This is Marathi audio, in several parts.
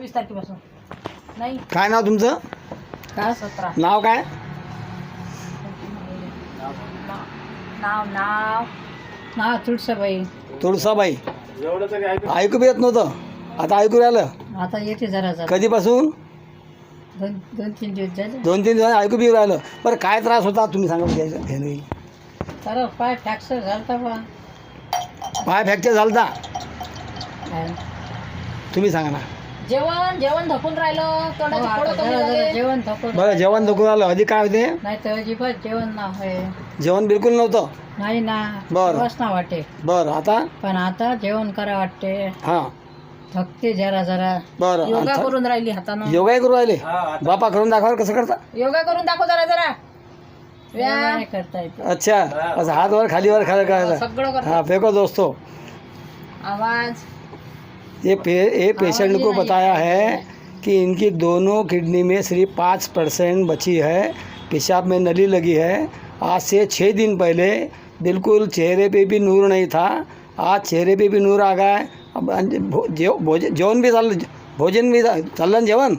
24 तारखेपासून. नाही काय नाव तुमचं? का 17 नाव काय? नाव नाव नाव तुळसाबाई. तुळसाबाई. ऐकू बी येत नव्हतं, आता ऐकू राहिलं. आता येते जरा जरा. कधीपासून? 2-3 दिवस झाले. 2-3 दिवस ऐकू बी राहिलं. बरं काय त्रास होता तुम्ही सांगा. हे नाही तर पाय फ्रॅक्चर झालता बा. पाय फ्रॅक्चर झालता, तुम्ही सांगा ना. जेवण जेवण धकून राहिलं, तोंडाची फोड कमी झाले. जेवण धकून. बरं जेवण नको आलं, अधिक काय होते? नाही तर अजिबात जेवण ना होय. जेवण बिलकुल नव्हतं? नाही ना. बरं. बस ना वाटे. बरं आता? पण आता जेवण करा वाटते. हां थकते जरा जरा. बरं. योगा करून राहिली हातानं. योगाही करू राहिले? बापा करून दाखवा कसं करता. योगा करून दाखव जरा जरा. व्यायाम करता येते. अच्छा, असं हात वर खाली वर खाली करायचं. सगळं करता. हाँ फेंको दोस्तों. आवाज. ये पेशेंट को बताया है कि इनकी दोनों किडनी में सिर्फ 5% बची है, पेशाब में नली लगी है. आज से 6 दिन पहले बिल्कुल चेहरे पे भी नूर नहीं था, आज चेहरे पे भी नूर आ गया है. अब जेवण भी चाललं, भोजन भी चाललं, जेवण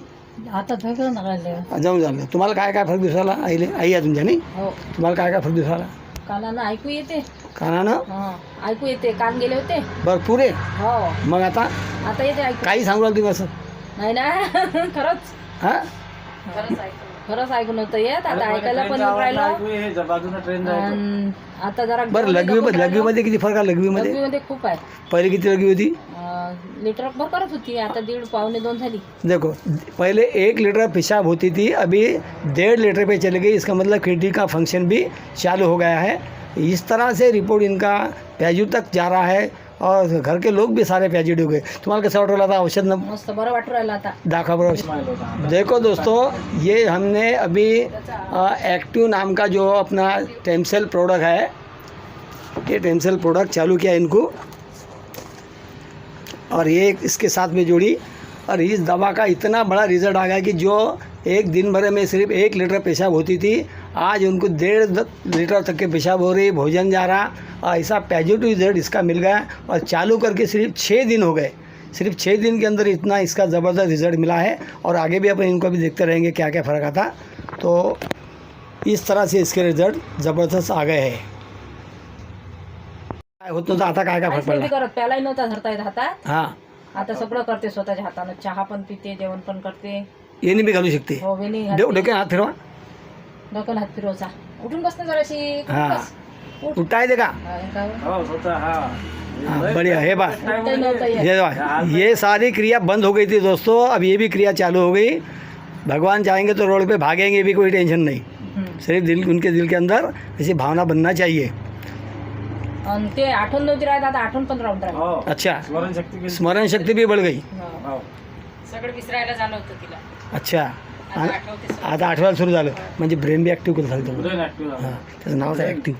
आता थकून राहिले. जाऊन झालं. तुम्हाला काय काय फरक दिसायला? आई आहे तुमच्या नाही? हो. तुम्हाला काय काय फरक दिसायला? कानानं ऐकू येते. कानानं ऐकू येते. कान गेले होते भरपूर आहे. हो. मग आता आता येते ऐकू. काही सांगू राहिलं तुम्ही असं? नाही ना. खरंच हां खरंच ऐकून होतं येत. आता ऐकायला पण येऊन राहिलं. आता जरा बरं लघवीमध्ये किती फरक आहे? लघवीमध्ये खूप आहे. पहले किती लघवी होती? लीटर भर करत होती, आता 1.5-2 झाली. देखो पहले 1 लीटर पेशाब होती थी, अभी 1.5 लीटर पे चली गई. इसका मतलब किडनी का फंक्शन भी चालू हो गया है. इस तरह से रिपोर्ट इनका पॉजिटिव तक जा रहा है और घर के लोग भी सारे पॉजिटिव हो गए. तुम्हाला कसं वाटू राहिलं? औषध न मस्त बरं वाटू राहिलं आता. दाखवा बरं. देखो दोस्तों, ये हमने अभी एक्टिव नाम का जो अपना टेमसेल प्रोडक्ट है, ये टेमसेल प्रोडक्ट चालू किया इनको और ये इसके साथ में जोड़ी. और इस दवा का इतना बड़ा रिजल्ट आ गया कि जो एक दिन भर में सिर्फ 1 लीटर पेशाब होती थी, आज उनको 1.5 लीटर तक के पेशाब हो रही, भोजन जा रहा. और ऐसा पॉजिटिव रिजल्ट इसका मिल गया. और चालू करके सिर्फ 6 दिन हो गए. सिर्फ 6 दिन के अंदर इतना इसका ज़बरदस्त रिजल्ट मिला है. और आगे भी अपन इनको भी देखते रहेंगे क्या क्या फ़र्क आता. तो इस तरह से इसके रिजल्ट ज़बरदस्त आ गए हैं. काय होत नव्हतं, आता काय काय फरक काहीच नाही पडला? करत. प्यालाही नव्हता धरता येत हातात. हां आता सगळं करते स्वतःच्या हातानं. चहा पण पिते, जेवण पण करते. येणे भी घालू शकते. हो वेणी डोके हात फिरवा. डोक्याला हात फिरवचा. उठून बसते जराशी. हाँ. उठ. उठाए देगा. हाँ बढ़िया है बात. उठताही नव्हतं येत. ये सारी क्रिया बंद हो गई थी दोस्तों, अब ये भी क्रिया चालू हो गई. भगवान चाहेंगे तो रोड पे भागेंगे भी, कोई टेंशन नहीं. सिर्फ उनके दिल के अंदर ऐसी भावना बनना चाहिए. आणि ते आठवण नव्हती राहत, आता आठवण पण राहून राहिली. अच्छा, स्मरण शक्ति भी बढ़ गई. सगळं विसरायला झालं होतं तिला. अच्छा, आता आठवते सगळं. आता आठवायला सुरू झालं म्हणजे ब्रेन बी ॲक्टिव्ह झालं. हां त्याचं नावच आहे ॲक्टिव्ह.